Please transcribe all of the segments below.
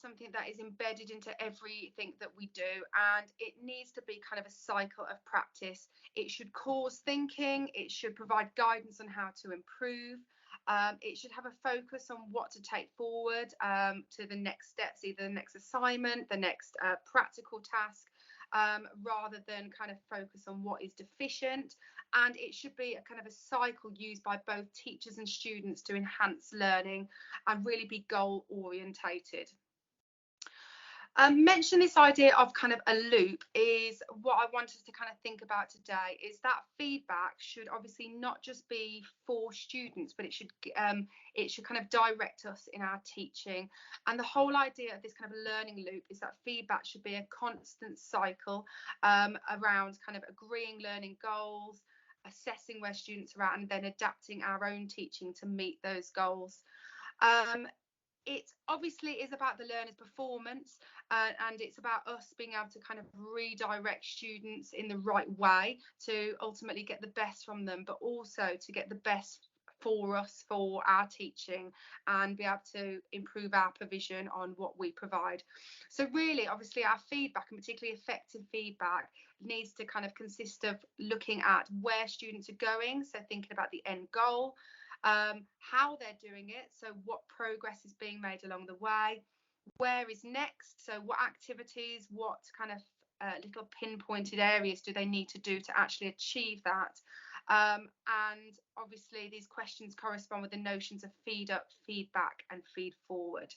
something that is embedded into everything that we do, and it needs to be kind of a cycle of practice. It should cause thinking, it should provide guidance on how to improve. It should have a focus on what to take forward to the next steps, either the next assignment, the next practical task, rather than kind of focus on what is deficient. And it should be a kind of a cycle used by both teachers and students to enhance learning and really be goal orientated. Mention this idea of kind of a loop is what I want us to kind of think about today, is that feedback should obviously not just be for students, but it should kind of direct us in our teaching. And the whole idea of this kind of learning loop is that feedback should be a constant cycle around kind of agreeing learning goals, assessing where students are at, and then adapting our own teaching to meet those goals. It obviously is about the learner's performance, and it's about us being able to kind of redirect students in the right way to ultimately get the best from them, but also to get the best for us, for our teaching, and be able to improve our provision on what we provide. So really, obviously, our feedback, and particularly effective feedback, needs to kind of consist of looking at where students are going, so thinking about the end goal, how they're doing it, so what progress is being made along the way, where is next, so what activities, what kind of little pinpointed areas do they need to do to actually achieve that. And obviously these questions correspond with the notions of feed up, feedback, and feed forward.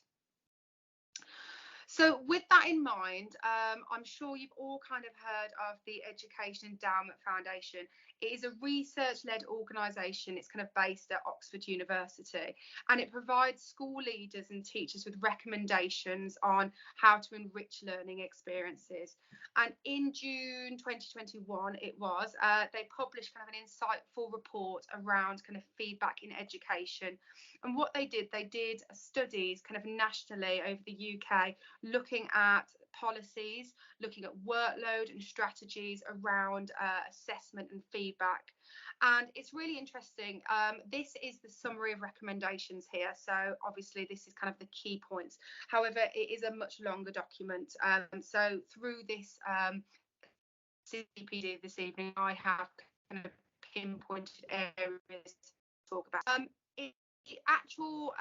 So with that in mind, I'm sure you've all kind of heard of the Education Endowment Foundation. It is a research-led organisation. It's kind of based at Oxford University, and it provides school leaders and teachers with recommendations on how to enrich learning experiences. And in June 2021, they published kind of an insightful report around kind of feedback in education. And what they did studies kind of nationally over the UK, looking at policies, looking at workload and strategies around assessment and feedback. And it's really interesting. This is the summary of recommendations here. So obviously this is kind of the key points. However, it is a much longer document. So through this CPD this evening, I have kind of pinpointed areas to talk about. The actual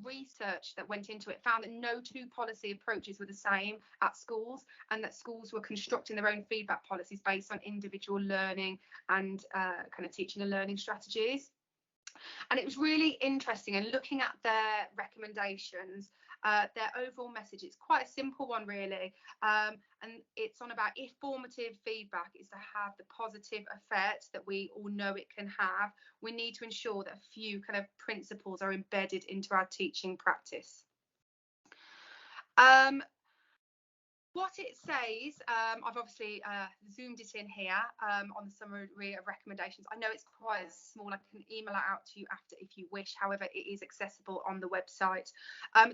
research that went into it found that no two policy approaches were the same at schools, and that schools were constructing their own feedback policies based on individual learning and kind of teaching and learning strategies. And it was really interesting, and looking at their recommendations, their overall message, it's quite a simple one really, and it's on about if formative feedback is to have the positive effect that we all know it can have, we need to ensure that a few kind of principles are embedded into our teaching practice. What it says, I've obviously zoomed it in here on the summary of recommendations. I know it's quite small. I can email it out to you after if you wish. However, it is accessible on the website.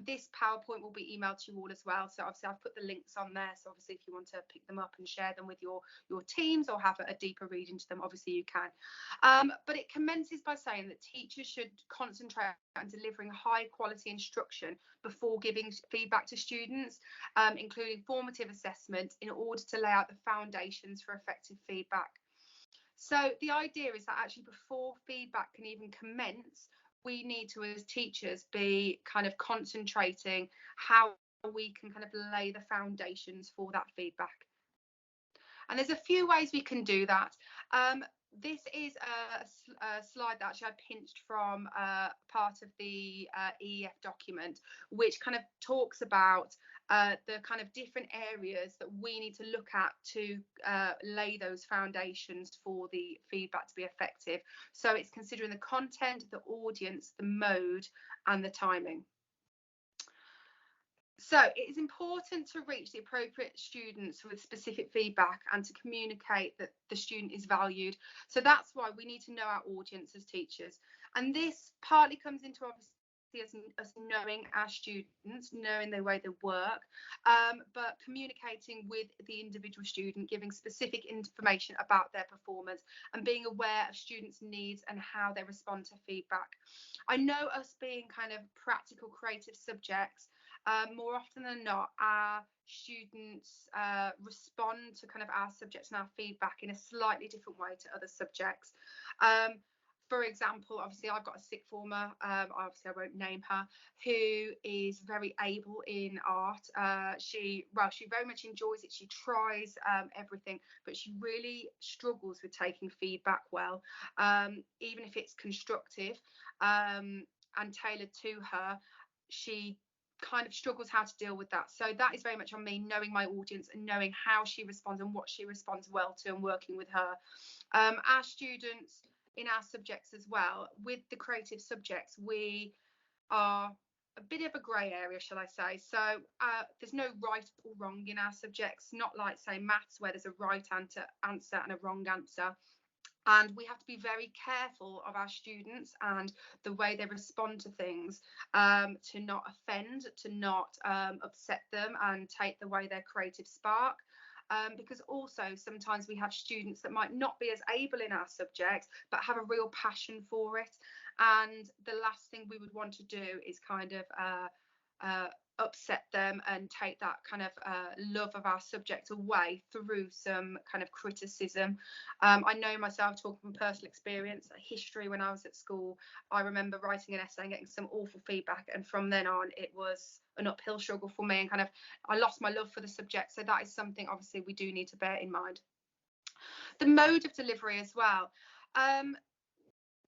This PowerPoint will be emailed to you all as well. So obviously I've put the links on there. So obviously if you want to pick them up and share them with your teams or have a deeper read into them, obviously you can. But it commences by saying that teachers should concentrate on delivering high quality instruction before giving feedback to students, including formative assessment, in order to lay out the foundations for effective feedback. So the idea is that actually before feedback can even commence, we need to, as teachers, be kind of concentrating how we can kind of lay the foundations for that feedback. And there's a few ways we can do that. This is a slide that actually I pinched from part of the EEF document, which kind of talks about the kind of different areas that we need to look at to lay those foundations for the feedback to be effective. So it's considering the content, the audience, the mode, and the timing. So it is important to reach the appropriate students with specific feedback and to communicate that the student is valued. So that's why we need to know our audience as teachers. And this partly comes into obviously us knowing our students, knowing the way they work, but communicating with the individual student, giving specific information about their performance and being aware of students' needs and how they respond to feedback. I know us being kind of practical, creative subjects, more often than not, our students respond to kind of our subjects and our feedback in a slightly different way to other subjects. Um, for example, obviously I've got a sixth former, obviously I won't name her, who is very able in art. She very much enjoys it. She tries everything, but she really struggles with taking feedback well, even if it's constructive and tailored to her. She kind of struggles how to deal with that. So that is very much on me, knowing my audience and knowing how she responds and what she responds well to, and working with her. Our students in our subjects as well, with the creative subjects, we are a bit of a grey area, shall I say. So there's no right or wrong in our subjects, not like, say, maths, where there's a right answer and a wrong answer. And we have to be very careful of our students and the way they respond to things, to not offend, to not upset them and take away their creative spark. Because also sometimes we have students that might not be as able in our subjects but have a real passion for it, and the last thing we would want to do is kind of uh, upset them and take that kind of love of our subject away through some kind of criticism. I know myself, talking from personal experience, history, when I was at school, I remember writing an essay and getting some awful feedback, and from then on it was an uphill struggle for me, and kind of I lost my love for the subject. So that is something obviously we do need to bear in mind. The mode of delivery as well.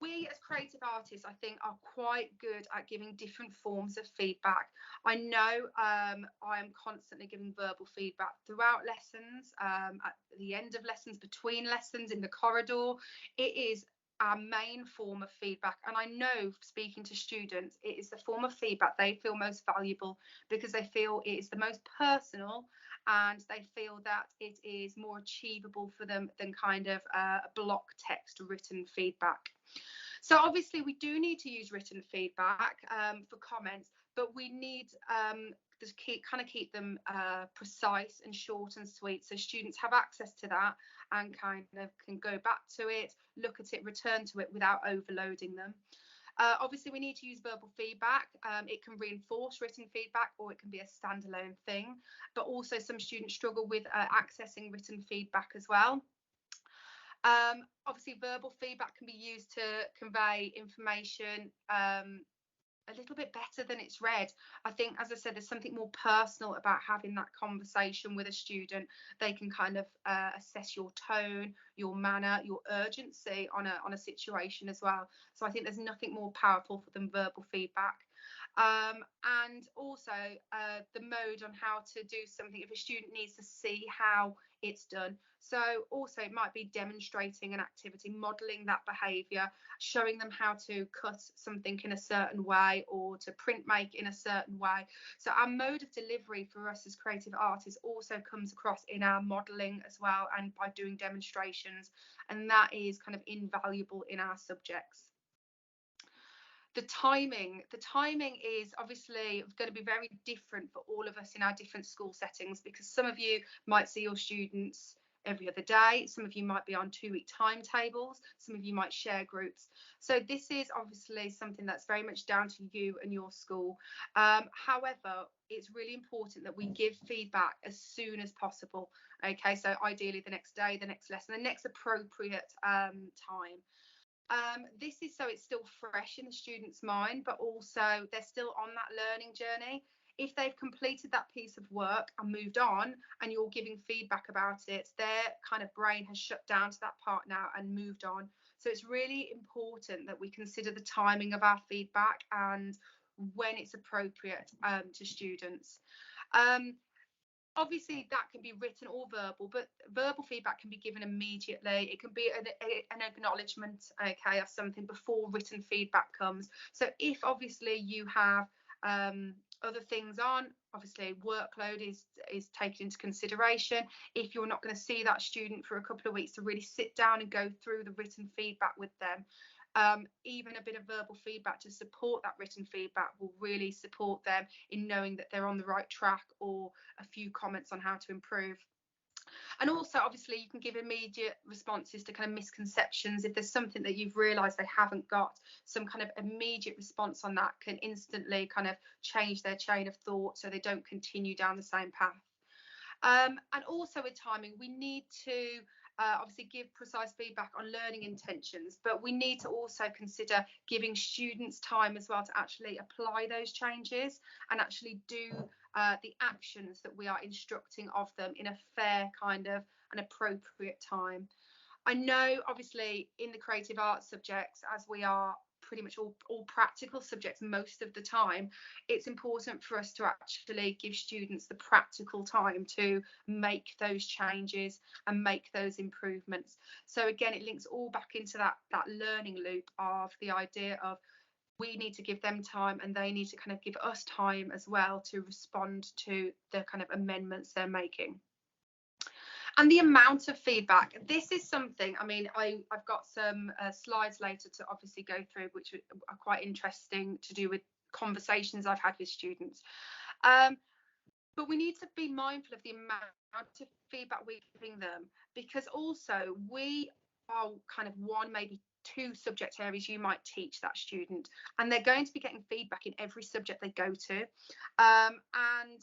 We as creative artists, I think, are quite good at giving different forms of feedback. I know I am constantly giving verbal feedback throughout lessons, at the end of lessons, between lessons, in the corridor. It is our main form of feedback, and I know, speaking to students, it is the form of feedback they feel most valuable, because they feel it is the most personal, and they feel that it is more achievable for them than kind of block text written feedback. So obviously we do need to use written feedback for comments, but we need to keep them precise and short and sweet, so students have access to that and kind of can go back to it, look at it, return to it without overloading them. Obviously, we need to use verbal feedback. It can reinforce written feedback, or it can be a standalone thing. But also, some students struggle with accessing written feedback as well. Obviously, verbal feedback can be used to convey information a little bit better than it's read. I think, as I said, there's something more personal about having that conversation with a student. They can kind of assess your tone, your manner, your urgency on a situation as well. So I think there's nothing more powerful than verbal feedback. And also the mode on how to do something, if a student needs to see how it's done. So also it might be demonstrating an activity, modelling that behaviour, showing them how to cut something in a certain way or to print make in a certain way. So our mode of delivery for us as creative artists also comes across in our modelling as well, and by doing demonstrations, and that is kind of invaluable in our subjects. The timing is obviously going to be very different for all of us in our different school settings, because some of you might see your students every other day, some of you might be on 2-week timetables, some of you might share groups. So this is obviously something that's very much down to you and your school. However, it's really important that we give feedback as soon as possible. Okay, so ideally the next day, the next lesson, the next appropriate time. This is so it's still fresh in the student's mind, but also they're still on that learning journey. If they've completed that piece of work and moved on, and you're giving feedback about it, their kind of brain has shut down to that part now and moved on. So it's really important that we consider the timing of our feedback and when it's appropriate to students. Obviously that can be written or verbal, but verbal feedback can be given immediately. It can be an acknowledgement, okay, of something before written feedback comes. So if obviously you have other things on, obviously workload is taken into consideration. If you're not going to see that student for a couple of weeks, to really sit down and go through the written feedback with them. Even a bit of verbal feedback to support that written feedback will really support them in knowing that they're on the right track, or a few comments on how to improve. And also, obviously, you can give immediate responses to kind of misconceptions. If there's something that you've realised they haven't got, some kind of immediate response on that can instantly kind of change their chain of thought so they don't continue down the same path. And also with timing, we need to obviously give precise feedback on learning intentions, but we need to also consider giving students time as well to actually apply those changes and actually do the actions that we are instructing of them in a fair kind of an appropriate time. I know, obviously, in the creative arts subjects, as we are pretty much all practical subjects most of the time, it's important for us to actually give students the practical time to make those changes and make those improvements. So again, it links all back into that learning loop of the idea of we need to give them time and they need to kind of give us time as well to respond to the kind of amendments they're making. And the amount of feedback, this is something, I mean, I've got some slides later to obviously go through, which are quite interesting to do with conversations I've had with students. But we need to be mindful of the amount of feedback we're giving them, because also we are kind of one, maybe two subject areas you might teach that student, and they're going to be getting feedback in every subject they go to. And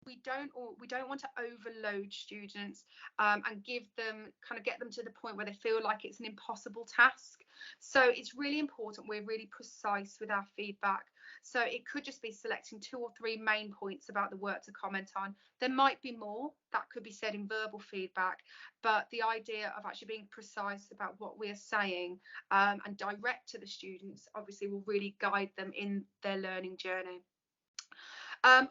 we don't want to overload students and give them kind of get them to the point where they feel like it's an impossible task. So it's really important we're really precise with our feedback. So it could just be selecting 2 or 3 main points about the work to comment on. There might be more that could be said in verbal feedback, but the idea of actually being precise about what we are saying and direct to the students obviously will really guide them in their learning journey.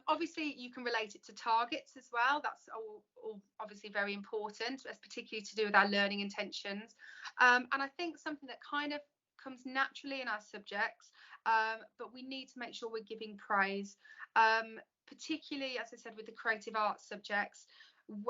Obviously, you can relate it to targets as well. That's all obviously very important, particularly to do with our learning intentions. And I think something that kind of comes naturally in our subjects, but we need to make sure we're giving praise, particularly, as I said, with the creative arts subjects.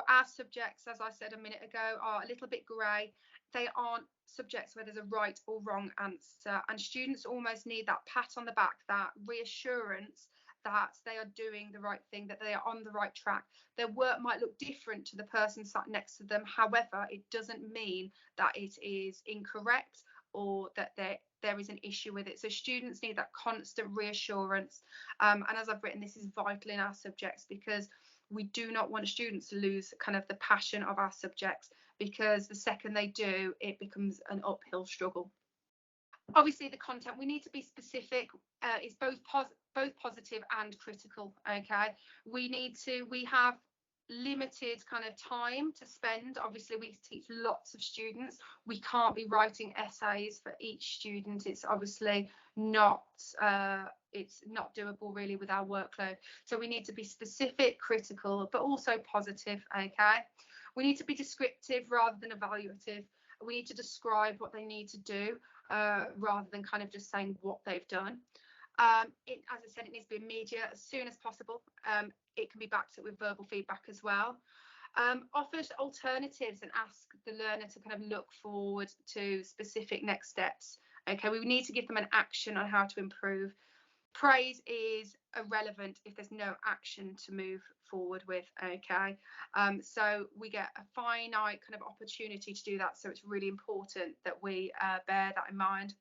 Our subjects, as I said a minute ago, are a little bit grey. They aren't subjects where there's a right or wrong answer, and students almost need that pat on the back, that reassurance that they are doing the right thing, that they are on the right track. Their work might look different to the person sat next to them. However, it doesn't mean that it is incorrect or that there is an issue with it. So students need that constant reassurance. And as I've written, this is vital in our subjects, because we do not want students to lose kind of the passion of our subjects, because the second they do, it becomes an uphill struggle. Obviously, the content, we need to be specific. It's both positive and critical. Okay, we have limited kind of time to spend. Obviously, we teach lots of students. We can't be writing essays for each student. It's obviously not it's not doable really with our workload. So we need to be specific, critical, but also positive. Okay, we need to be descriptive rather than evaluative. We need to describe what they need to do rather than kind of just saying what they've done. As I said, it needs to be immediate, as soon as possible. It can be backed up with verbal feedback as well. Offers alternatives and ask the learner to kind of look forward to specific next steps. Okay, we need to give them an action on how to improve. Praise is irrelevant if there's no action to move forward with. Okay, so we get a finite kind of opportunity to do that, so it's really important that we bear that in mind.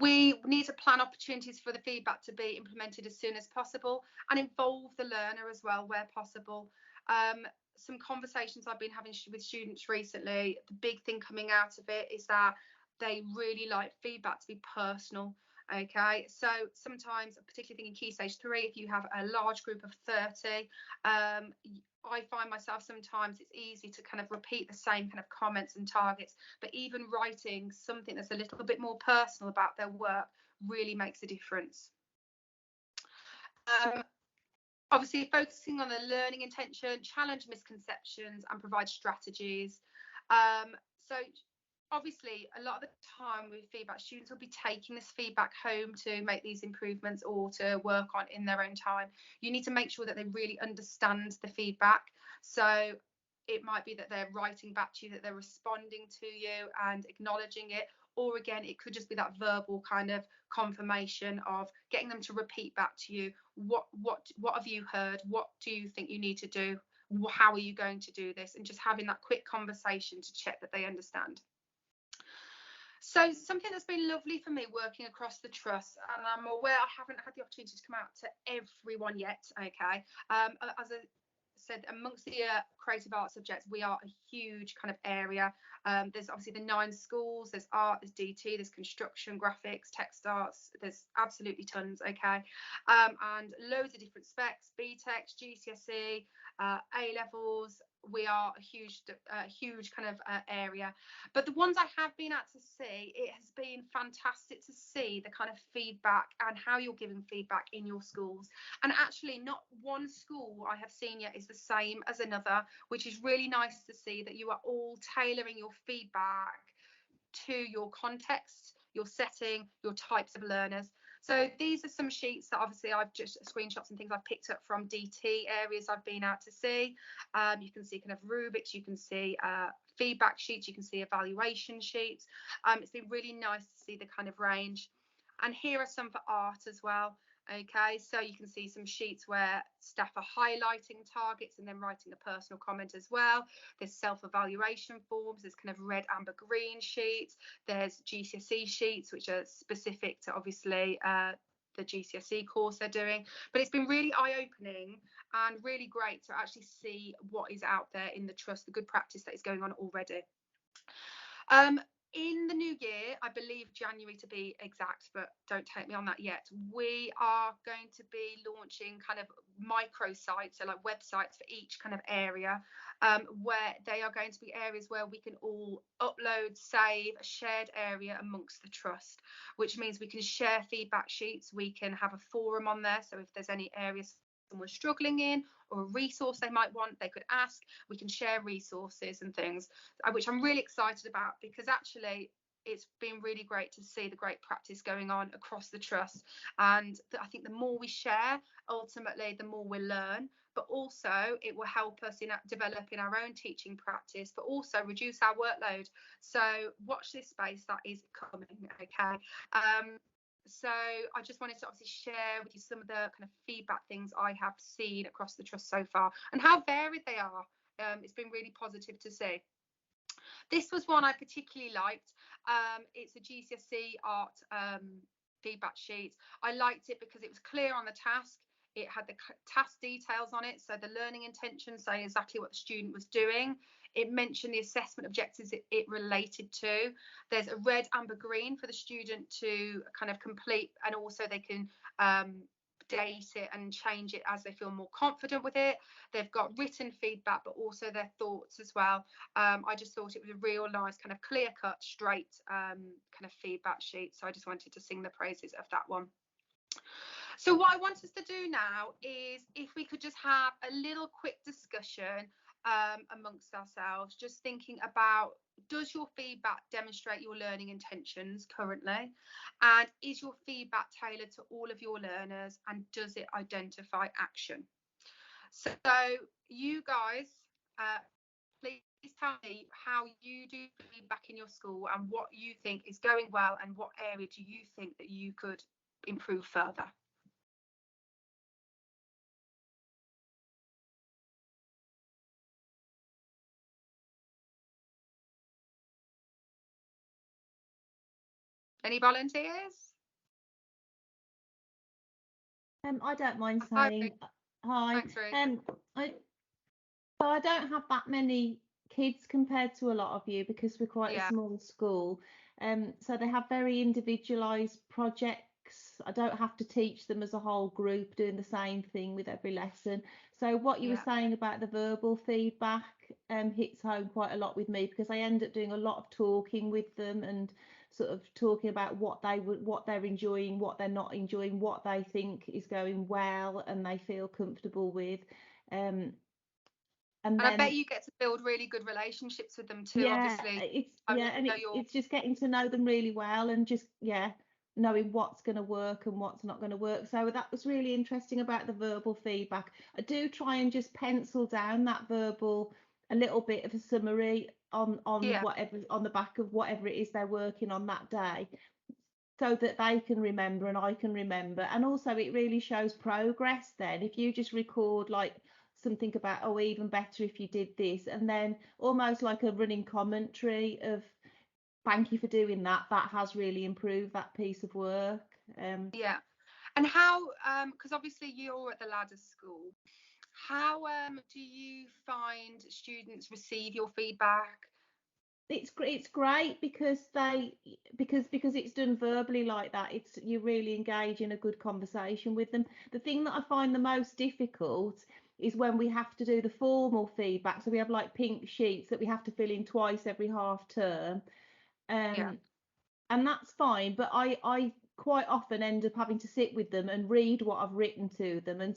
We need to plan opportunities for the feedback to be implemented as soon as possible and involve the learner as well where possible. Some conversations I've been having with students recently, the big thing coming out of it is that they really like feedback to be personal. Okay, so sometimes, particularly thinking Key Stage 3, if you have a large group of 30, I find myself sometimes it's easy to kind of repeat the same kind of comments and targets, but even writing something that's a little bit more personal about their work really makes a difference. Obviously, focusing on the learning intention, challenge misconceptions and provide strategies. So obviously, a lot of the time with feedback, students will be taking this feedback home to make these improvements or to work on in their own time. You need to make sure that they really understand the feedback. So it might be that they're writing back to you, that they're responding to you and acknowledging it. Or again, it could just be that verbal kind of confirmation of getting them to repeat back to you, what have you heard? What do you think you need to do? how are you going to do this, and just having that quick conversation to check that they understand. So something that's been lovely for me working across the trust, and I'm aware I haven't had the opportunity to come out to everyone yet, okay, as I said, amongst the creative arts subjects, we are a huge kind of area. There's obviously the 9 schools, there's art, there's DT, there's construction, graphics, text arts, there's absolutely tons, okay, and loads of different specs, BTEC, GCSE, A levels. We are a huge kind of area, but the ones I have been at to see, it has been fantastic to see the kind of feedback and how you're giving feedback in your schools. And actually, not one school I have seen yet is the same as another, which is really nice to see that you are all tailoring your feedback to your context, your setting, your types of learners. So these are some sheets that obviously I've just screenshots and things I've picked up from DT areas I've been out to see. You can see kind of rubrics, you can see feedback sheets, you can see evaluation sheets. It's been really nice to see the kind of range. And here are some for art as well. Okay, so you can see some sheets where staff are highlighting targets and then writing a personal comment as well. There's self-evaluation forms, there's kind of red, amber, green sheets, there's GCSE sheets which are specific to obviously the GCSE course they're doing. But it's been really eye-opening and really great to actually see what is out there in the trust, the good practice that is going on already. In the new year, I believe January to be exact, but don't take me on that yet, we are going to be launching kind of micro sites, so like websites for each kind of area, where they are going to be areas where we can all upload, save a shared area amongst the trust, which means we can share feedback sheets, we can have a forum on there, so if there's any areas someone's struggling in or a resource they might want, they could ask. We can share resources and things, which I'm really excited about, because actually it's been really great to see the great practice going on across the trust. And I think the more we share, ultimately the more we'll learn, but also it will help us in developing our own teaching practice, but also reduce our workload. So watch this space, that is coming, okay. So I just wanted to obviously share with you some of the kind of feedback things I have seen across the trust so far and how varied they are. It's been really positive to see. This was one I particularly liked. It's a GCSE art feedback sheet. I liked it because it was clear on the task. It had the task details on it, so the learning intention, saying exactly what the student was doing. It mentioned the assessment objectives it related to. There's a red, amber, green for the student to kind of complete, and also they can date it and change it as they feel more confident with it. They've got written feedback, but also their thoughts as well. I just thought it was a real nice kind of clear cut, straight kind of feedback sheet. So I just wanted to sing the praises of that one. So what I want us to do now is, if we could just have a little quick discussion amongst ourselves, just thinking about, does your feedback demonstrate your learning intentions currently? And is your feedback tailored to all of your learners? And does it identify action? So you guys, please tell me how you do feedback in your school and what you think is going well, and what area do you think that you could improve further? Any volunteers? I don't mind Hi, saying hi. thanks, Ruth. I don't have that many kids compared to a lot of you, because we're quite a Yeah, small school. So they have very individualized projects. I don't have to teach them as a whole group doing the same thing with every lesson. So what you were yeah. saying about the verbal feedback hits home quite a lot with me, because I end up doing a lot of talking with them and sort of talking about what they're enjoying, what they're not enjoying, what they think is going well and they feel comfortable with. Um, and And I then bet you get to build really good relationships with them too, yeah, obviously. it's I yeah, and know you're, it's just getting to know them really well, and just knowing what's going to work and what's not going to work. So that was really interesting about the verbal feedback. I do try and just pencil down that verbal, a little bit of a summary on yeah. whatever, on the back of whatever it is they're working on that day, so that they can remember and I can remember. And also it really shows progress then. If you just record like something about, oh, even better if you did this, and then almost like a running commentary of thank you for doing that. That has really improved that piece of work. Yeah. And how, because obviously you're at the Ladder School, how do you find students receive your feedback? It's great because it's done verbally like that. It's you really engage in a good conversation with them. The thing that I find the most difficult is when we have to do the formal feedback. So we have like pink sheets that we have to fill in twice every half term. Yeah. And that's fine, but I quite often end up having to sit with them and read what I've written to them and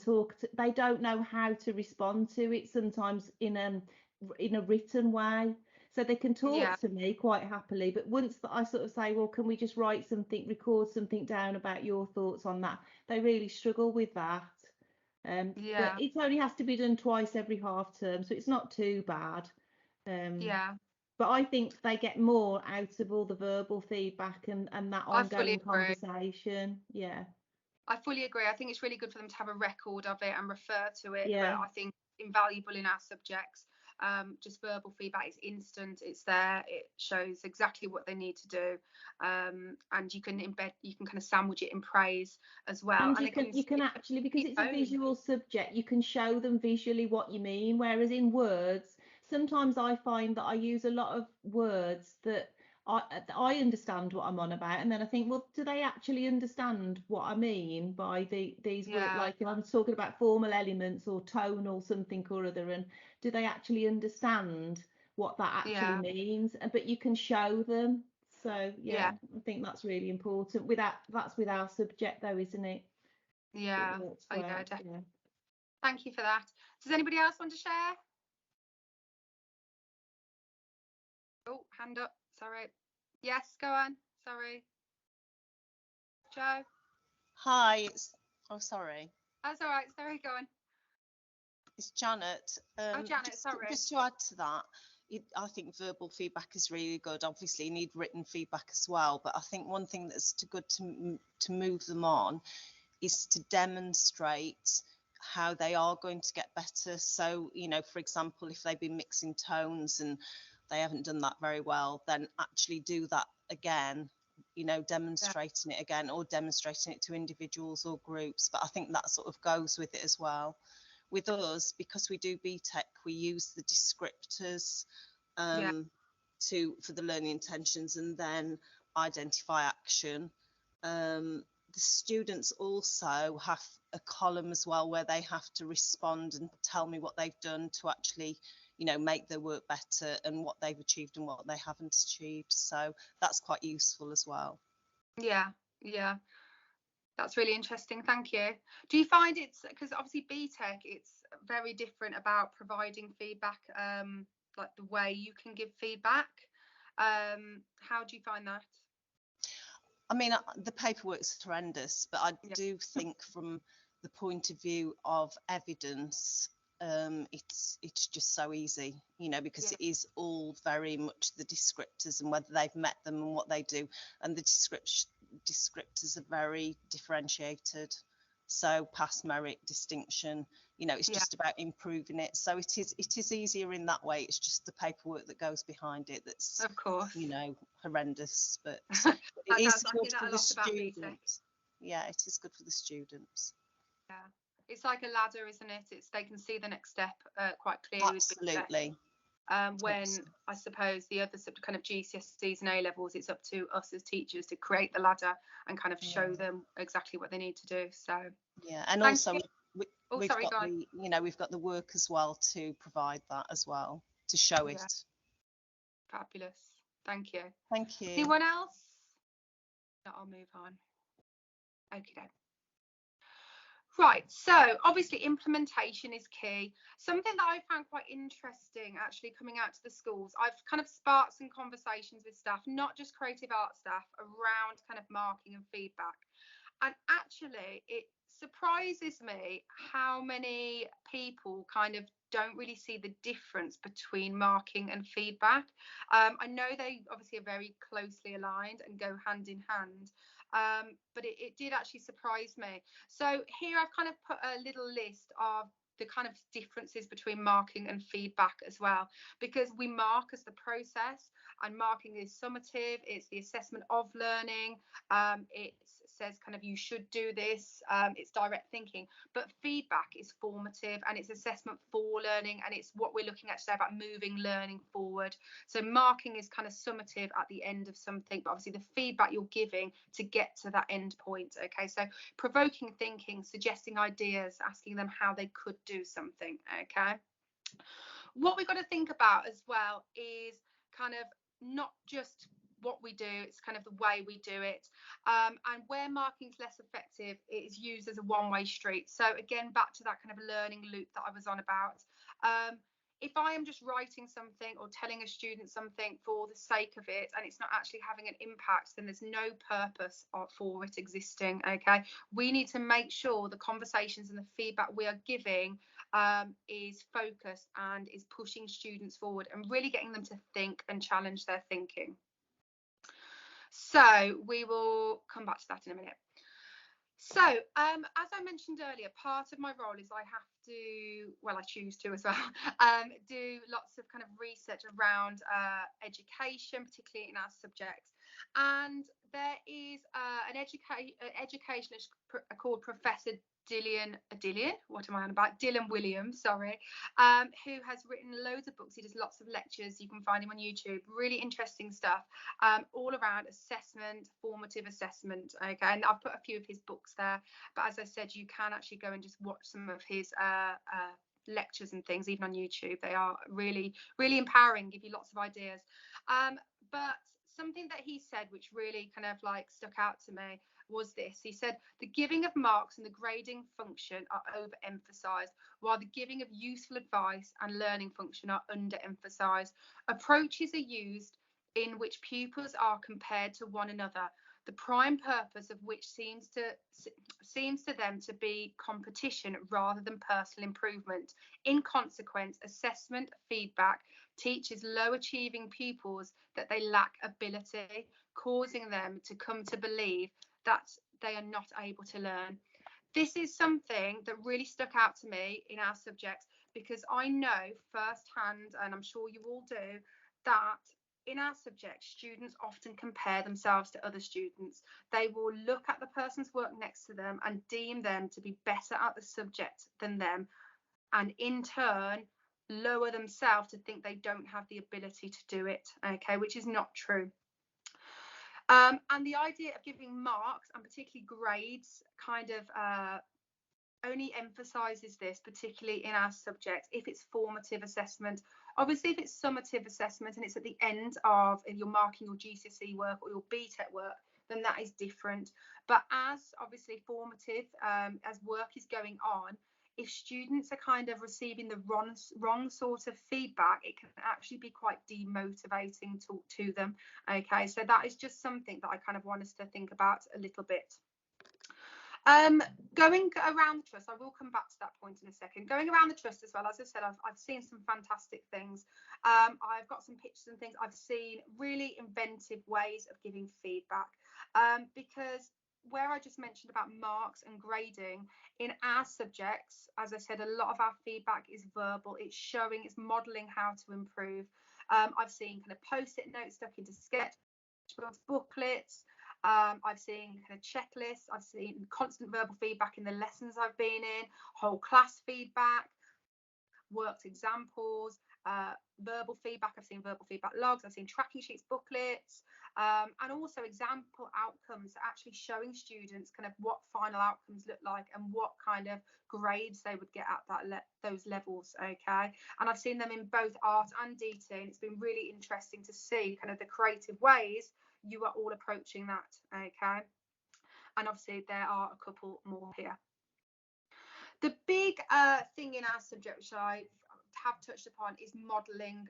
they don't know how to respond to it sometimes in a written way. So they can Yeah. talk to me quite happily, but once that I sort of say, well, can we just write something, record something down about your thoughts on that, they really struggle with that. But Yeah. it only has to be done twice every half term, so it's not too bad. Um, Yeah. but I think they get more out of all the verbal feedback and that I fully ongoing agree. conversation. Yeah, I fully agree. I think it's really good for them to have a record of it and refer to it. But yeah. I think invaluable in our subjects. Just verbal feedback is instant. It's there. It shows exactly what they need to do, and you can kind of sandwich it in praise as well, And and they can you can actually, because see it's a their own. visual subject, you can show them visually what you mean. Whereas in words, sometimes I find that I use a lot of words that I understand what I'm on about, and then I think, well, do they actually understand what I mean by these words? Yeah, Like if I'm talking about formal elements or tonal something or other, and do they actually understand what that actually yeah, means? But you can show them. So yeah, yeah, I think that's really important. That's with our subject though, isn't it? It yeah. works Oh yeah, well. definitely. Yeah. Thank you for that. Does anybody else want to share? Oh, hand up. Sorry. Yes, go on. Sorry, Joe. Hi, sorry, That's all right. Sorry, go on. it's Janet. Oh, Janet. Just Sorry. just to add to that, I think verbal feedback is really good. Obviously, you need written feedback as well, but I think one thing that's good to move them on is to demonstrate how they are going to get better. So, for example, if they've been mixing tones and they haven't done that very well, then actually do that again, Yeah, demonstrating it again or demonstrating it to individuals or groups. But I think that sort of goes with it as well. With us, because we do BTEC, we use the descriptors yeah, for the learning intentions and then identify action. The students also have a column as well where they have to respond and tell me what they've done to actually, make their work better and what they've achieved and what they haven't achieved. So that's quite useful as well. yeah, yeah. That's really interesting. Thank you. Do you find it's because obviously BTEC, it's very different about providing feedback, like the way you can give feedback. How do you find that? I mean, the paperwork's horrendous, but I Yeah, do think from the point of view of evidence, it's just so easy, because yeah, it is all very much the descriptors and whether they've met them and what they do, and the descriptors are very differentiated. So pass, merit, distinction, it's yeah. just about improving it. So it is easier in that way. It's just the paperwork that goes behind it that's, Of course. horrendous, but it That is does. I good hear that for a the lot about BTEC. students. Yeah, it is good for the students. Yeah, it's like a ladder, isn't it? It's they can see the next step quite clearly with BTEC. Absolutely. When I suppose the other kind of GCSEs and A levels, it's up to us as teachers to create the ladder and kind of Yeah. show them exactly what they need to do. So Yeah, and thank also you. Oh, we've sorry, got go on. the work as well to provide that as well to show Yeah, it. fabulous. Thank you. Thank you. Anyone else? No, I'll move on. Okay, then. Right, so obviously implementation is key. Something that I found quite interesting actually coming out to the schools, I've kind of sparked some conversations with staff, not just creative art staff, around kind of marking and feedback. And actually, it surprises me how many people kind of don't really see the difference between marking and feedback. I know they obviously are very closely aligned and go hand in hand, but it did actually surprise me. So here I've kind of put a little list of the kind of differences between marking and feedback as well, because we mark as the process, and marking is summative, it's the assessment of learning, it says kind of you should do this, it's direct thinking, but feedback is formative and it's assessment for learning, and it's what we're looking at today about moving learning forward. So marking is kind of summative at the end of something, but obviously the feedback you're giving to get to that end point. Okay, so provoking thinking, suggesting ideas, asking them how they could do something. Okay, what we've got to think about as well is kind of not just what we do, it's kind of the way we do it, and where marking is less effective, it is used as a one-way street. So again, back to that kind of learning loop that I was on about. If I am just writing something or telling a student something for the sake of it, and it's not actually having an impact, then there's no purpose for it existing. Okay, we need to make sure the conversations and the feedback we are giving is focused and is pushing students forward and really getting them to think and challenge their thinking. So we will come back to that in a minute. So as I mentioned earlier, part of my role is I have to, well, I choose to as well, do lots of kind of research around education, particularly in our subjects. And there is an educationist called Professor Dylan Williams, who has written loads of books. He does lots of lectures. You can find him on YouTube. Really interesting stuff, all around assessment, formative assessment. Okay, and I've put a few of his books there. But as I said, you can actually go and just watch some of his lectures and things, even on YouTube. They are really, really empowering, give you lots of ideas. But something that he said, which really kind of like stuck out to me, was this. He said the giving of marks and the grading function are overemphasized, while the giving of useful advice and learning function are underemphasized. Approaches are used in which pupils are compared to one another, the prime purpose of which seems to them to be competition rather than personal improvement. In consequence, assessment feedback teaches low achieving pupils that they lack ability, causing them to come to believe that they are not able to learn. This is something that really stuck out to me in our subjects, because I know firsthand, and I'm sure you all do, that in our subject, students often compare themselves to other students. They will look at the person's work next to them and deem them to be better at the subject than them, and in turn lower themselves to think they don't have the ability to do it. Okay, which is not true. And the idea of giving marks, and particularly grades, kind of only emphasizes this, particularly in our subject, if it's formative assessment. Obviously, if it's summative assessment and it's at the end of you're marking your GCSE work or your BTEC work, then that is different. But as obviously formative, as work is going on, if students are kind of receiving the wrong sort of feedback, it can actually be quite demotivating to them. Okay, so that is just something that I kind of want us to think about a little bit. Going around the trust, I will come back to that point in a second. Going around the trust as well, as I said, I've seen some fantastic things. I've got some pictures and things. I've seen really inventive ways of giving feedback, because where I just mentioned about marks and grading, in our subjects, as I said, a lot of our feedback is verbal. It's showing, it's modelling how to improve. I've seen kind of post-it notes stuck into sketchbooks, booklets. I've seen kind of checklists. I've seen constant verbal feedback in the lessons I've been in, whole class feedback, worked examples, verbal feedback. I've seen verbal feedback logs. I've seen tracking sheets, booklets, and also example outcomes, actually showing students kind of what final outcomes look like and what kind of grades they would get at those levels. Okay, and I've seen them in both art and DT, and it's been really interesting to see kind of the creative ways you are all approaching that. Okay, and obviously there are a couple more here. The big thing in our subject, which I have touched upon, is modelling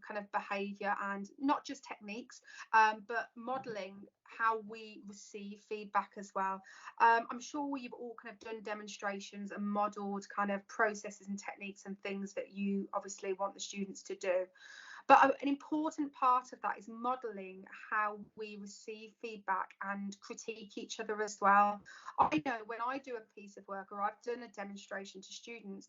kind of behaviour, and not just techniques, but modelling how we receive feedback as well. I'm sure you've all kind of done demonstrations and modelled kind of processes and techniques and things that you obviously want the students to do. But an important part of that is modelling how we receive feedback and critique each other as well. I know when I do a piece of work or I've done a demonstration to students,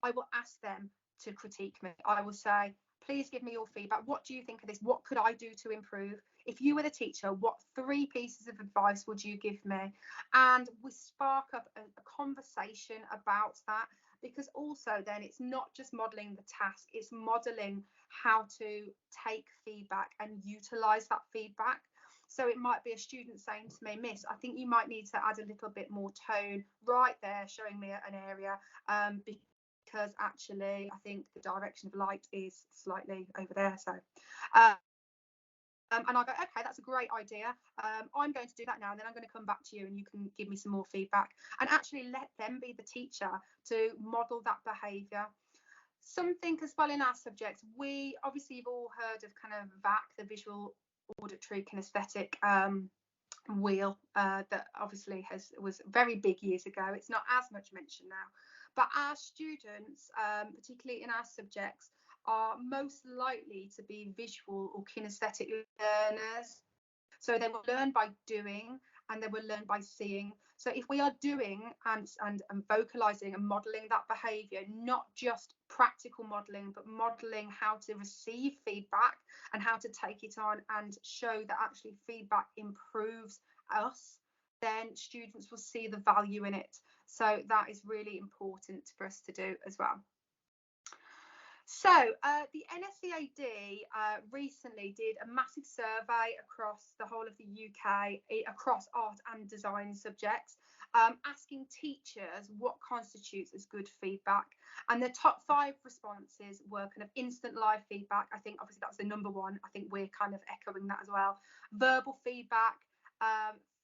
I will ask them to critique me. I will say, please give me your feedback. What do you think of this? What could I do to improve? If you were the teacher, what 3 pieces of advice would you give me? And we spark up a conversation about that, because also then it's not just modelling the task, it's modelling how to take feedback and utilise that feedback. So it might be a student saying to me, Miss, I think you might need to add a little bit more tone right there, showing me an area, because actually I think the direction of light is slightly over there. So and I go, okay, that's a great idea. I'm going to do that now, and then I'm going to come back to you and you can give me some more feedback, and actually let them be the teacher to model that behaviour. Something as well in our subjects, we obviously you've all heard of kind of VAC, the visual auditory kinesthetic wheel, that obviously was very big years ago. It's not as much mentioned now, but our students, particularly in our subjects, are most likely to be visual or kinesthetic learners. So they will learn by doing and they will learn by seeing. So if we are doing and vocalizing and modeling that behavior, not just practical modeling, but modeling how to receive feedback and how to take it on and show that actually feedback improves us, then students will see the value in it. So that is really important for us to do as well. So the NSEAD recently did a massive survey across the whole of the UK, across art and design subjects, asking teachers what constitutes as good feedback. And the top 5 responses were kind of instant live feedback. I think obviously that's the number one. I think we're kind of echoing that as well. Verbal feedback,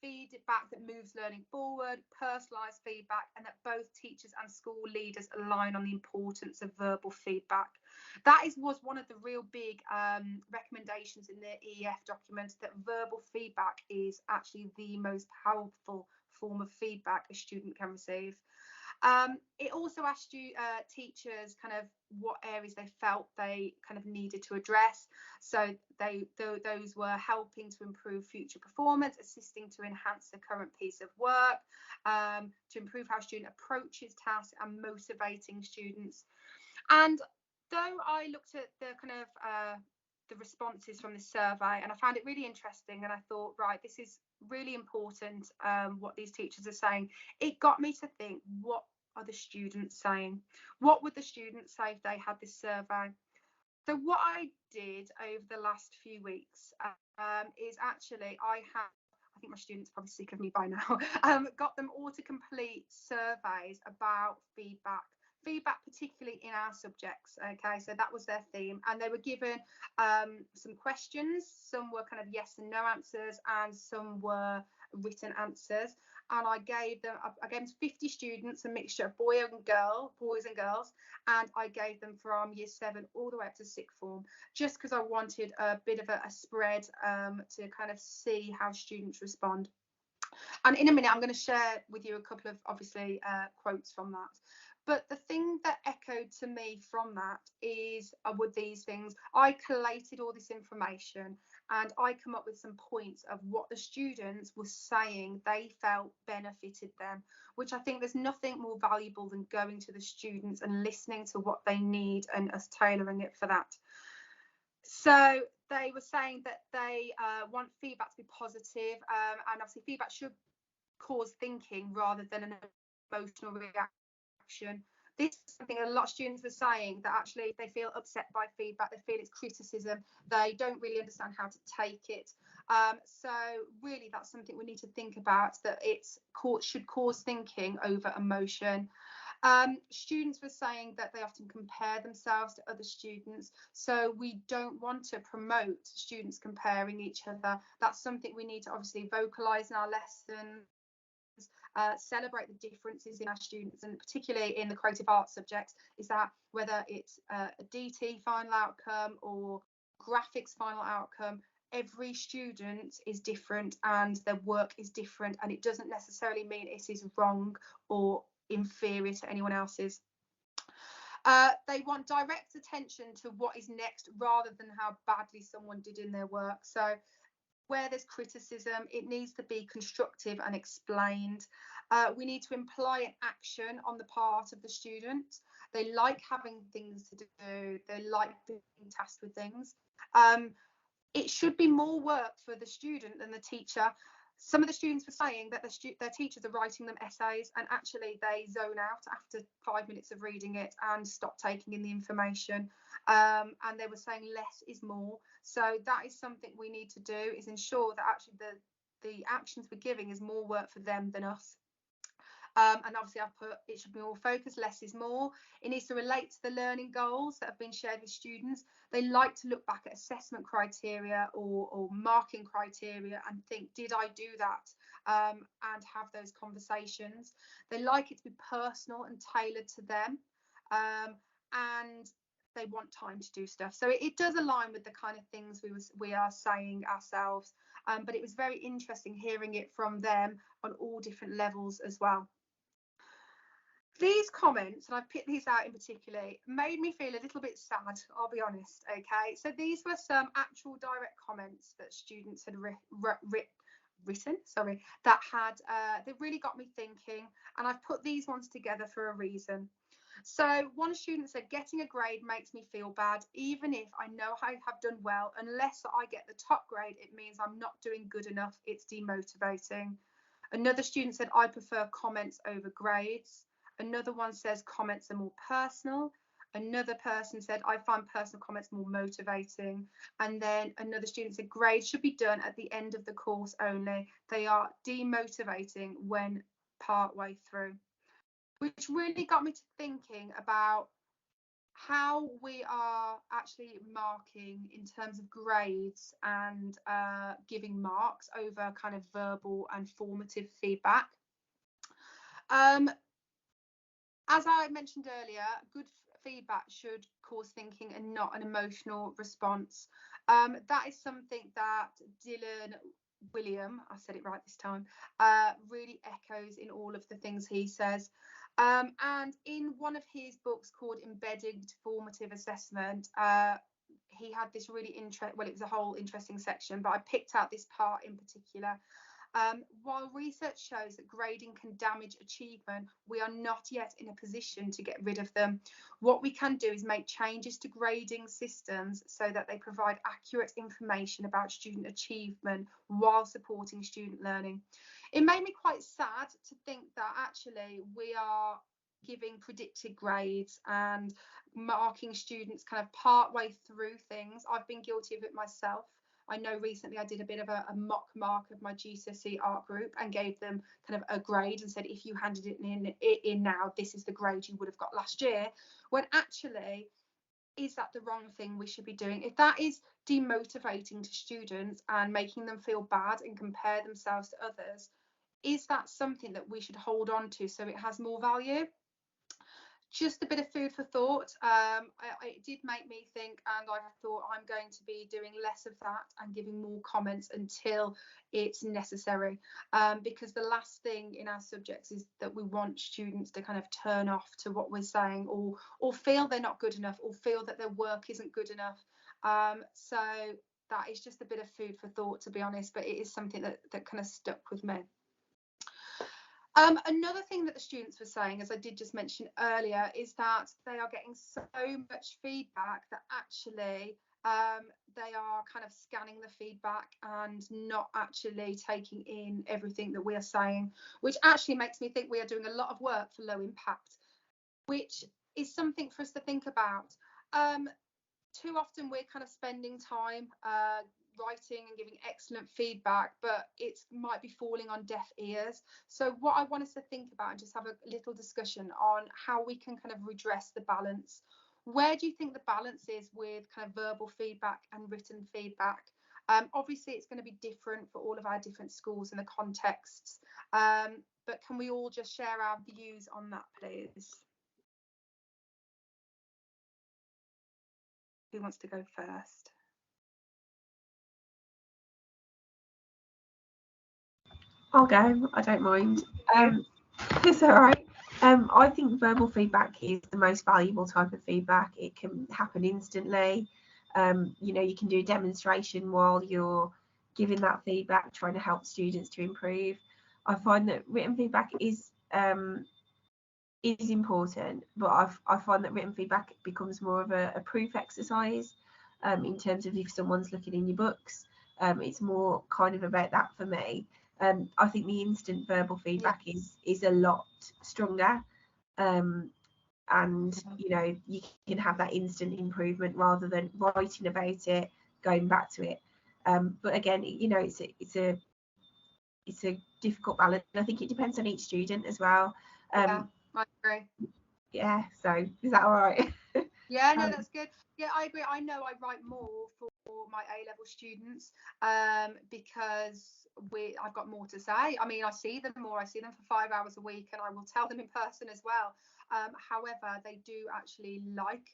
feedback that moves learning forward, personalised feedback, and that both teachers and school leaders align on the importance of verbal feedback. That was one of the real big recommendations in the EF document, that verbal feedback is actually the most powerful form of feedback a student can receive. It also asked you teachers kind of what areas they felt they kind of needed to address. So those were helping to improve future performance, assisting to enhance the current piece of work, to improve how student approaches tasks, and motivating students. And though I looked at the kind of the responses from the survey, and I found it really interesting, and I thought, right, this is really important, what these teachers are saying, it got me to think, what are the students saying? What would the students say if they had this survey? So what I did over the last few weeks is actually I think my students are probably sick of me by now, got them all to complete surveys about feedback, particularly in our subjects. Okay, so that was their theme, and they were given some questions. Some were kind of yes and no answers, and some were written answers. And I gave them 50 students, a mixture of boys and girls, and I gave them from year 7 all the way up to 6th form, just because I wanted a bit of a spread to kind of see how students respond. And in a minute, I'm going to share with you a couple of obviously quotes from that. But the thing that echoed to me from that is with these things, I collated all this information and I come up with some points of what the students were saying they felt benefited them, which I think there's nothing more valuable than going to the students and listening to what they need and us tailoring it for that. So they were saying that they want feedback to be positive, and obviously feedback should cause thinking rather than an emotional reaction. This is something a lot of students were saying, that actually they feel upset by feedback, they feel it's criticism, they don't really understand how to take it. So really that's something we need to think about, that should cause thinking over emotion. Students were saying that they often compare themselves to other students, so we don't want to promote students comparing each other. That's something we need to obviously vocalize in our lessons, celebrate the differences in our students, and particularly in the creative arts subjects, is that whether it's a DT final outcome or graphics final outcome, every student is different and their work is different, and it doesn't necessarily mean it is wrong or inferior to anyone else's. They want direct attention to what is next rather than how badly someone did in their work. So where there's criticism, it needs to be constructive and explained. We need to imply an action on the part of the student. They like having things to do. They like being tasked with things. It should be more work for the student than the teacher. Some of the students were saying that their teachers are writing them essays, and actually they zone out after 5 minutes of reading it and stop taking in the information. And they were saying less is more. So that is something we need to do, is ensure that actually the actions we're giving is more work for them than us. And obviously I've put it should be more focused, less is more. It needs to relate to the learning goals that have been shared with students. They like to look back at assessment criteria or marking criteria and think, did I do that? And have those conversations. They like it to be personal and tailored to them. And they want time to do stuff. So it does align with the kind of things we are saying ourselves. But it was very interesting hearing it from them on all different levels as well. These comments, and I've picked these out in particular, made me feel a little bit sad, I'll be honest. Okay, so these were some actual direct comments that students had written, that really got me thinking, and I've put these ones together for a reason. So one student said, getting a grade makes me feel bad, even if I know I have done well. Unless I get the top grade, it means I'm not doing good enough. It's demotivating. Another student said, I prefer comments over grades. Another one says comments are more personal. Another person said, I find personal comments more motivating. And then another student said, grades should be done at the end of the course only. They are demotivating when partway through. Which really got me to thinking about how we are actually marking in terms of grades and giving marks over kind of verbal and formative feedback. As I mentioned earlier, good feedback should cause thinking and not an emotional response. That is something that Dylan William, I said it right this time, really echoes in all of the things he says. And in one of his books called Embedded Formative Assessment, he had this really it was a whole interesting section, but I picked out this part in particular. While research shows that grading can damage achievement, we are not yet in a position to get rid of them. What we can do is make changes to grading systems so that they provide accurate information about student achievement while supporting student learning. It made me quite sad to think that actually we are giving predicted grades and marking students kind of part way through things. I've been guilty of it myself. I know recently I did a bit of a mock mark of my GCSE art group and gave them kind of a grade and said, if you handed it in now, this is the grade you would have got last year. When actually, is that the wrong thing we should be doing? If that is demotivating to students and making them feel bad and compare themselves to others, is that something that we should hold on to so it has more value? Just a bit of food for thought. It did make me think, and I thought I'm going to be doing less of that and giving more comments until it's necessary, because the last thing in our subjects is that we want students to kind of turn off to what we're saying, or feel they're not good enough, or feel that their work isn't good enough. So that is just a bit of food for thought, to be honest, but it is something that kind of stuck with me. Another thing that the students were saying, as I did just mention earlier, is that they are getting so much feedback that actually they are kind of scanning the feedback and not actually taking in everything that we are saying, which actually makes me think we are doing a lot of work for low impact, which is something for us to think about. Too often we're kind of spending time writing and giving excellent feedback, but it might be falling on deaf ears. So what I want us to think about and just have a little discussion on how we can kind of redress the balance. Where do you think the balance is with kind of verbal feedback and written feedback? Obviously it's going to be different for all of our different schools and the contexts, but can we all just share our views on that, please? Who wants to go first? I'll go, I don't mind. It's all right. I think verbal feedback is the most valuable type of feedback. It can happen instantly. You know, you can do a demonstration while you're giving that feedback, trying to help students to improve. I find that written feedback is important, but I find that written feedback becomes more of a proof exercise in terms of if someone's looking in your books. It's more kind of about that for me. I think the instant verbal feedback is a lot stronger, and you know, you can have that instant improvement rather than writing about it, going back to it. But again, you know, it's a difficult balance. I think it depends on each student as well. Yeah, I agree. Yeah, so is that all right? Yeah, no, that's good. Yeah, I agree. I know I write more for my A-level students because I've got more to say. I mean, I see them more. I see them for 5 hours a week, and I will tell them in person as well. However, they do actually like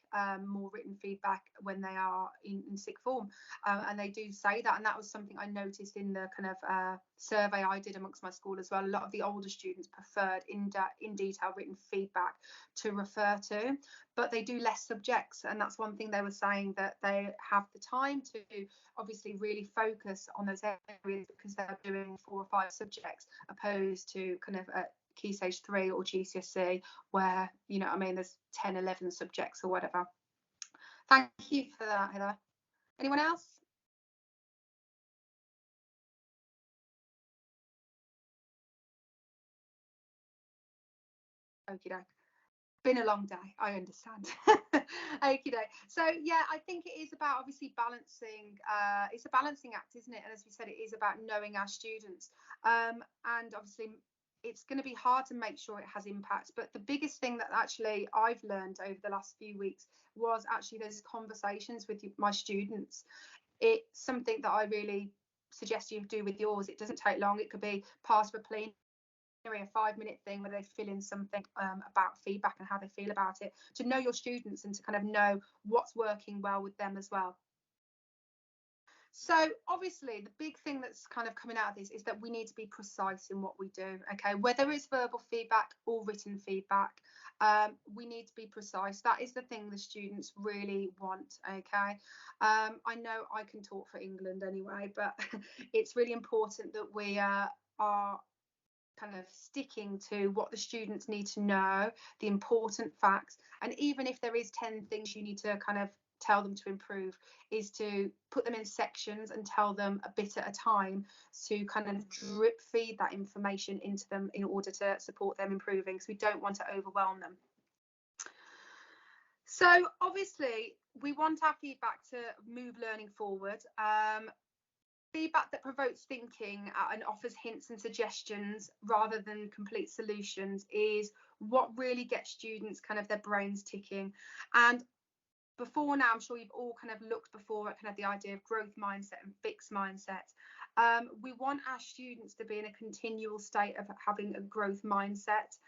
more written feedback when they are in sixth form, and they do say that. And that was something I noticed in the kind of survey I did amongst my school as well. A lot of the older students preferred in detail written feedback to refer to, but they do less subjects, and that's one thing they were saying, that they have the time to obviously really focus on those areas because they're doing 4 or 5 subjects opposed to kind of Key Stage 3 or GCSE where, you know, I mean, there's 10, 11 subjects or whatever. Thank you for that, Heather. Anyone else? Okie doke. Been a long day, I understand. Okie doke. So yeah, I think it is about obviously balancing. It's a balancing act, isn't it? And as we said, it is about knowing our students. And obviously, it's going to be hard to make sure it has impact. But the biggest thing that actually I've learned over the last few weeks was actually those conversations with my students. It's something that I really suggest you do with yours. It doesn't take long. It could be part of a plenary, a 5-minute thing where they fill in something about feedback and how they feel about it, to know your students and to kind of know what's working well with them as well. So obviously the big thing that's kind of coming out of this is that we need to be precise in what we do, okay, whether it's verbal feedback or written feedback. We need to be precise. That is the thing the students really want, okay. I know I can talk for England anyway, but it's really important that we are kind of sticking to what the students need to know, the important facts. And even if there is 10 things you need to kind of tell them to improve, is to put them in sections and tell them a bit at a time, to kind of drip feed that information into them in order to support them improving, because we don't want to overwhelm them. So obviously we want our feedback to move learning forward. Feedback that provokes thinking and offers hints and suggestions rather than complete solutions is what really gets students kind of their brains ticking. And before now, I'm sure you've all kind of looked before at kind of the idea of growth mindset and fixed mindset. We want our students to be in a continual state of having a growth mindset.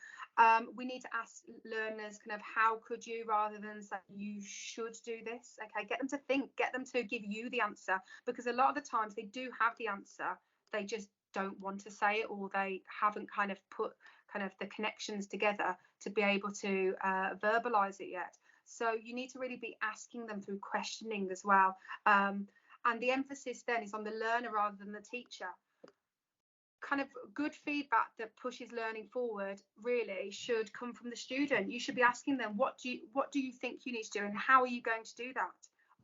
We need to ask learners kind of how could you, rather than say you should do this. Okay, get them to think, get them to give you the answer, because a lot of the times they do have the answer, they just don't want to say it, or they haven't kind of put kind of the connections together to be able to verbalize it yet. So you need to really be asking them through questioning as well. And the emphasis then is on the learner rather than the teacher. Kind of good feedback that pushes learning forward really should come from the student. You should be asking them, what do you think you need to do, and how are you going to do that?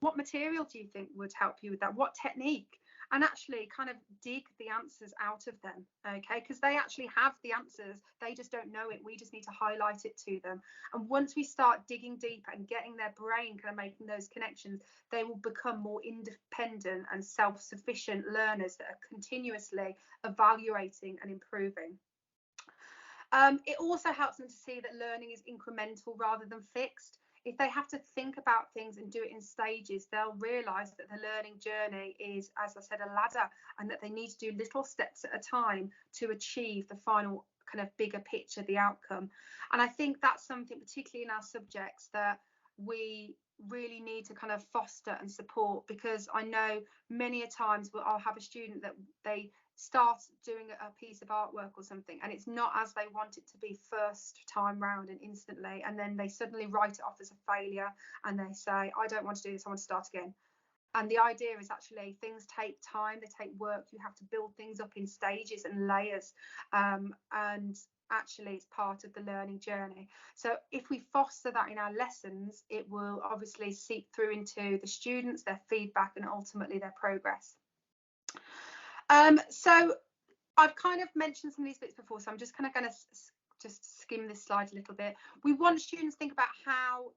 What material do you think would help you with that? What technique? And actually kind of dig the answers out of them, okay? Because they actually have the answers, they just don't know it. We just need to highlight it to them. And once we start digging deeper and getting their brain kind of making those connections, they will become more independent and self-sufficient learners that are continuously evaluating and improving. It also helps them to see that learning is incremental rather than fixed. If they have to think about things and do it in stages, they'll realise that the learning journey is, as I said, a ladder, and that they need to do little steps at a time to achieve the final kind of bigger picture, the outcome. And I think that's something, particularly in our subjects, that we really need to kind of foster and support, because I know many a times I'll have a student that they start doing a piece of artwork or something, and it's not as they want it to be first time round and instantly, and then they suddenly write it off as a failure and they say, I don't want to do this, I want to start again. And the idea is actually things take time, they take work, you have to build things up in stages and layers, and actually it's part of the learning journey. So if we foster that in our lessons, it will obviously seep through into the students, their feedback, and ultimately their progress. So I've kind of mentioned some of these bits before, so I'm just kind of going to just skim this slide a little bit. We want students to think about how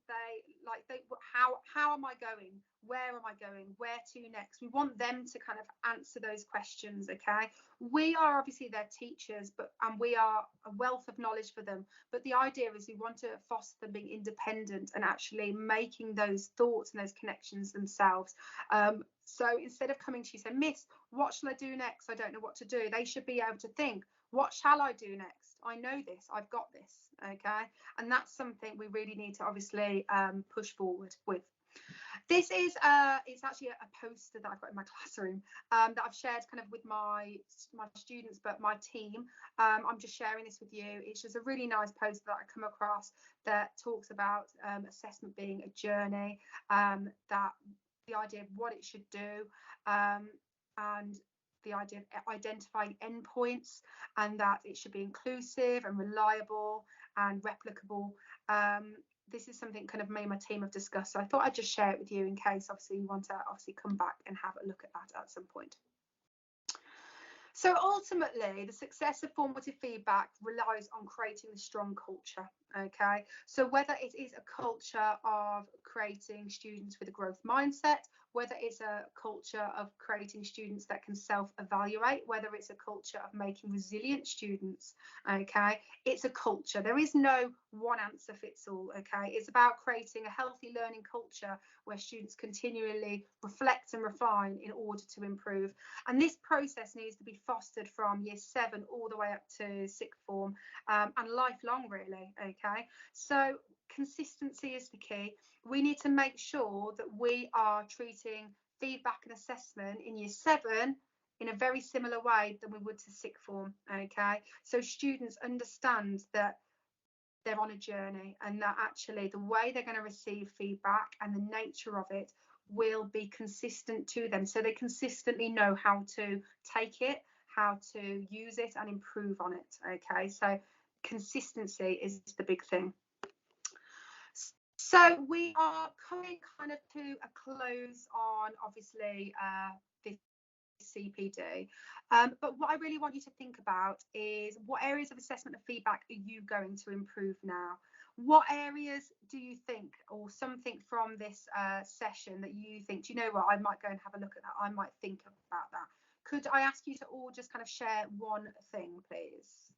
how am I going? Where am I going? Where to next? We want them to kind of answer those questions, okay? We are obviously their teachers, and we are a wealth of knowledge for them. But the idea is we want to foster them being independent and actually making those thoughts and those connections themselves. So instead of coming to you saying, Miss, what shall I do next? I don't know what to do. They should be able to think, what shall I do next? I know this, I've got this, okay? And that's something we really need to obviously push forward with. This is it's actually a poster that I've got in my classroom that I've shared kind of with my students, but my team. I'm just sharing this with you. It's just a really nice poster that I come across that talks about assessment being a journey, that the idea of what it should do, and the idea of identifying endpoints, and that it should be inclusive and reliable and replicable. This is something kind of me and my team have discussed, so I thought I'd just share it with you in case obviously you want to obviously come back and have a look at that at some point. So ultimately, the success of formative feedback relies on creating a strong culture, okay? So whether it is a culture of creating students with a growth mindset, whether it's a culture of creating students that can self-evaluate, whether it's a culture of making resilient students, okay? It's a culture. There is no one answer fits all, okay? It's about creating a healthy learning culture where students continually reflect and refine in order to improve. And this process needs to be fostered from year 7 all the way up to sixth form, and lifelong, really, okay? So consistency is the key. We need to make sure that we are treating feedback and assessment in year 7 in a very similar way than we would to sixth form, okay? So students understand that they're on a journey, and that actually the way they're going to receive feedback and the nature of it will be consistent to them, so they consistently know how to take it, how to use it and improve on it, okay? So consistency is the big thing. So we are coming kind of to a close on obviously this CPD, but what I really want you to think about is, what areas of assessment and feedback are you going to improve now? What areas do you think, or something from this session that you think, do you know what, I might go and have a look at that, I might think about that? Could I ask you to all just kind of share one thing, please?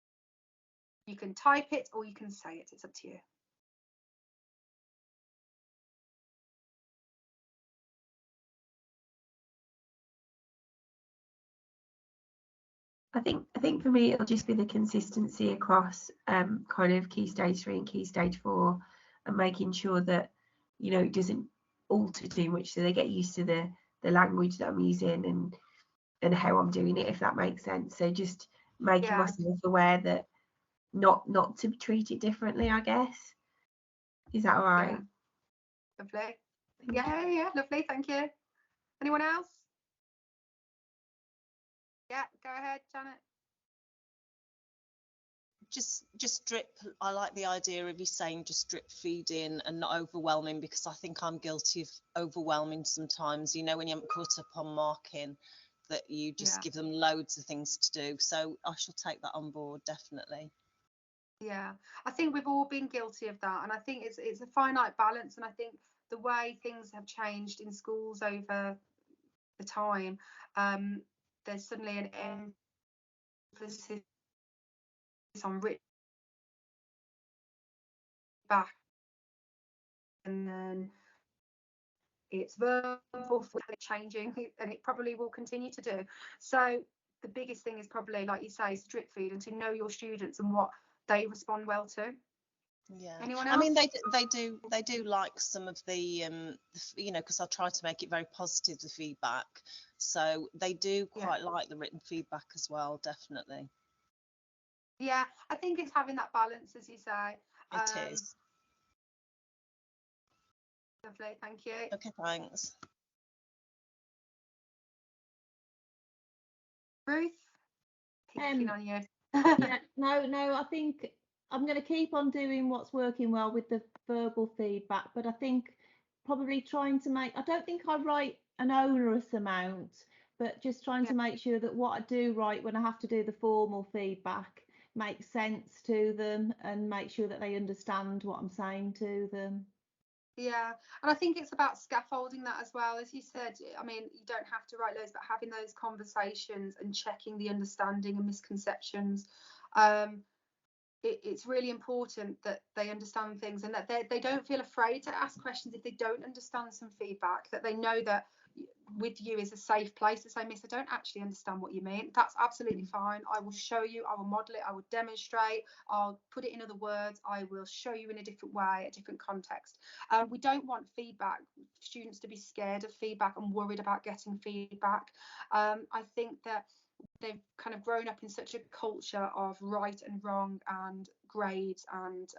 You can type it or you can say it, it's up to you. I think for me it'll just be the consistency across kind of key stage 3 and key stage 4, and making sure that, you know, it doesn't alter too much, so they get used to the language that I'm using and how I'm doing it, if that makes sense. So just making myself aware that not to treat it differently, I guess. Is that all right? Yeah. Lovely. Yeah, lovely, thank you. Anyone else? Yeah, go ahead, Janet. Just drip. I like the idea of you saying just drip feed in and not overwhelming, because I think I'm guilty of overwhelming sometimes, you know, when you haven't caught up on marking, that you just give them loads of things to do. So I shall take that on board, definitely. Yeah, I think we've all been guilty of that, and I think it's a finite balance, and I think the way things have changed in schools over the time, there's suddenly an emphasis on written back, and then it's verbal, changing, and it probably will continue to do. So the biggest thing is probably, like you say, is drip feed, and to know your students and what they respond well to. Yeah, Anyone I else? mean they do like some of the you know, because I try to make it very positive, the feedback, so they do quite like the written feedback as well, definitely. Yeah, I think it's having that balance, as you say. It is. Lovely, thank you. Okay, thanks. Ruth, picking on you. Yeah, no, I think I'm going to keep on doing what's working well with the verbal feedback, but I think probably trying to make, I don't think I write an onerous amount, but just trying to make sure that what I do write when I have to do the formal feedback makes sense to them and make sure that they understand what I'm saying to them. Yeah, and I think it's about scaffolding that as well. As you said, I mean, you don't have to write loads, but having those conversations and checking the understanding and misconceptions. It's really important that they understand things and that they don't feel afraid to ask questions if they don't understand some feedback, that they know that with you is a safe place to say, miss, I don't actually understand what you mean. That's absolutely fine. I will show you, I will model it, I will demonstrate, I'll put it in other words, I will show you in a different way, a different context. We don't want students to be scared of feedback and worried about getting feedback. I think that they've kind of grown up in such a culture of right and wrong and grades and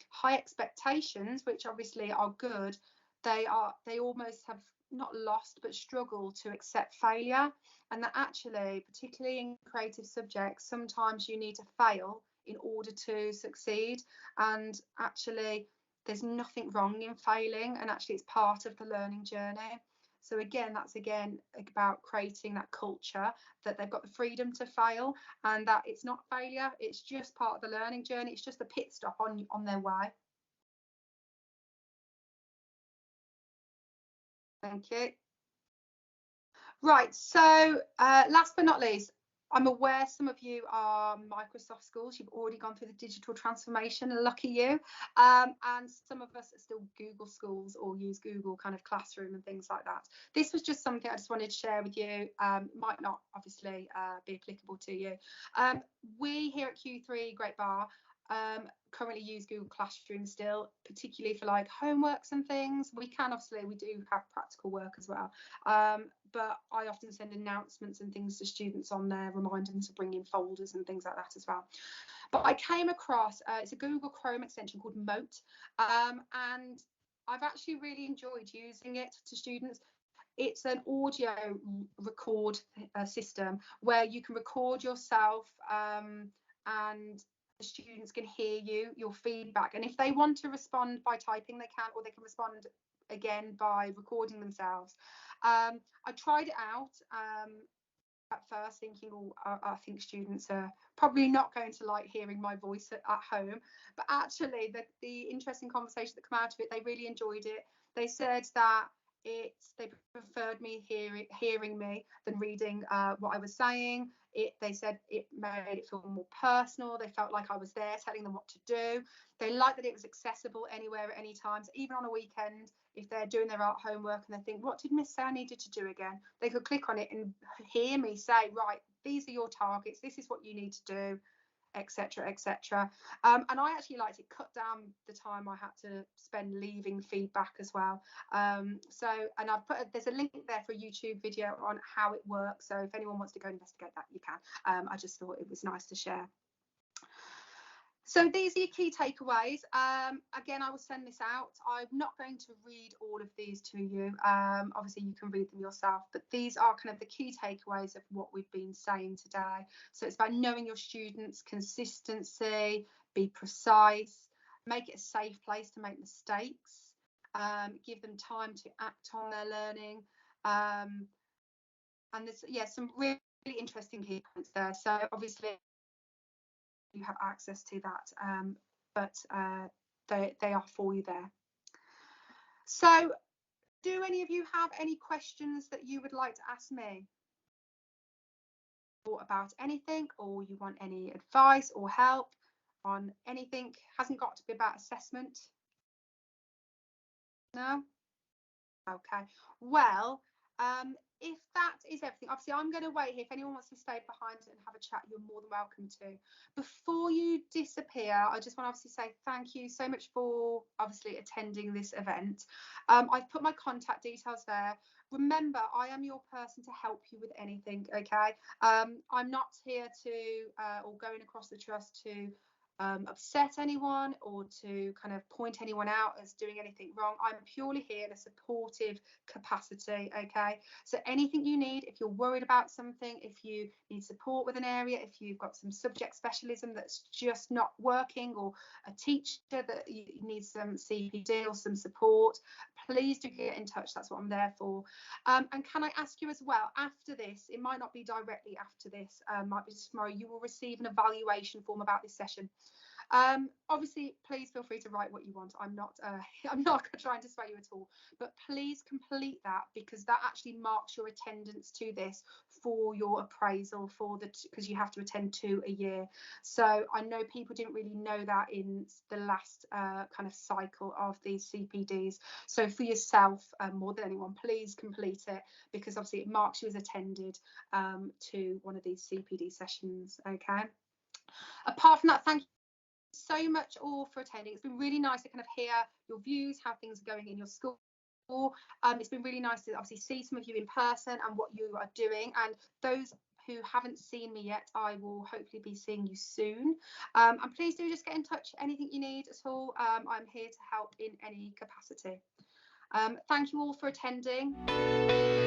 high expectations, which obviously are good. They almost have not lost but struggle to accept failure, and that actually, particularly in creative subjects, sometimes you need to fail in order to succeed. And actually there's nothing wrong in failing, and actually it's part of the learning journey. So again, that's about creating that culture that they've got the freedom to fail, and that it's not failure, it's just part of the learning journey, it's just a pit stop on their way. Thank you. Right, so last but not least, I'm aware some of you are Microsoft schools. You've already gone through the digital transformation, lucky you. And some of us are still Google schools or use Google kind of Classroom and things like that. This was just something I just wanted to share with you. Might not obviously be applicable to you. We here at Q3 Great Bar currently use Google Classroom still, particularly for like homeworks and things. We do have practical work as well, but I often send announcements and things to students on there, reminding them to bring in folders and things like that as well. But I came across it's a Google Chrome extension called Mote, and I've actually really enjoyed using it to students. It's an audio record system where you can record yourself, and the students can hear your feedback, and if they want to respond by typing they can, or they can respond again by recording themselves. I tried it out at first thinking, oh, I think students are probably not going to like hearing my voice at home, but actually the interesting conversation that came out of it, they really enjoyed it. They said that they preferred me hearing me than reading what I was saying. They said it made it feel more personal. They felt like I was there telling them what to do. They liked that it was accessible anywhere at any time. So even on a weekend, if they're doing their art homework and they think, what did Miss say I needed to do again? They could click on it and hear me say, right, these are your targets. This is what you need to do, etc., etc. And I actually liked it. Cut down the time I had to spend leaving feedback as well. And I've there's a link there for a YouTube video on how it works. So if anyone wants to go investigate that, you can. I just thought it was nice to share. So these are your key takeaways. Again, I will send this out. I'm not going to read all of these to you. Obviously, you can read them yourself, but these are kind of the key takeaways of what we've been saying today. So it's about knowing your students, consistency, be precise, make it a safe place to make mistakes, give them time to act on their learning. And there's some really interesting key points there. So obviously, you have access to that, but they are for you there. So do any of you have any questions that you would like to ask me, or about anything, or you want any advice or help on anything? Hasn't got to be about assessment. No? Okay, well, If that is everything, obviously I'm going to wait here. If anyone wants to stay behind and have a chat, you're more than welcome to. Before you disappear, I just want to obviously say thank you so much for obviously attending this event. I've put my contact details there. Remember, I am your person to help you with anything, okay? I'm not here to or going across the trust to upset anyone or to kind of point anyone out as doing anything wrong. I'm purely here in a supportive capacity, okay? So anything you need, if you're worried about something, if you need support with an area, if you've got some subject specialism that's just not working, or a teacher that needs some CPD or some support, please do get in touch. That's what I'm there for. And can I ask you as well, after this, it might not be directly after this, might be tomorrow, you will receive an evaluation form about this session. Obviously, please feel free to write what you want. I'm not trying to sway you at all, but please complete that, because that actually marks your attendance to this for your appraisal because you have to attend 2 a year. So I know people didn't really know that in the last kind of cycle of these CPDs. So for yourself, more than anyone, please complete it, because obviously it marks you as attended to one of these CPD sessions. Okay. Apart from that, thank you so much all for attending. It's been really nice to kind of hear your views, how things are going in your school. It's been really nice to obviously see some of you in person and what you are doing, and those who haven't seen me yet, I will hopefully be seeing you soon. And please do just get in touch, anything you need at all. I'm here to help in any capacity. Thank you all for attending.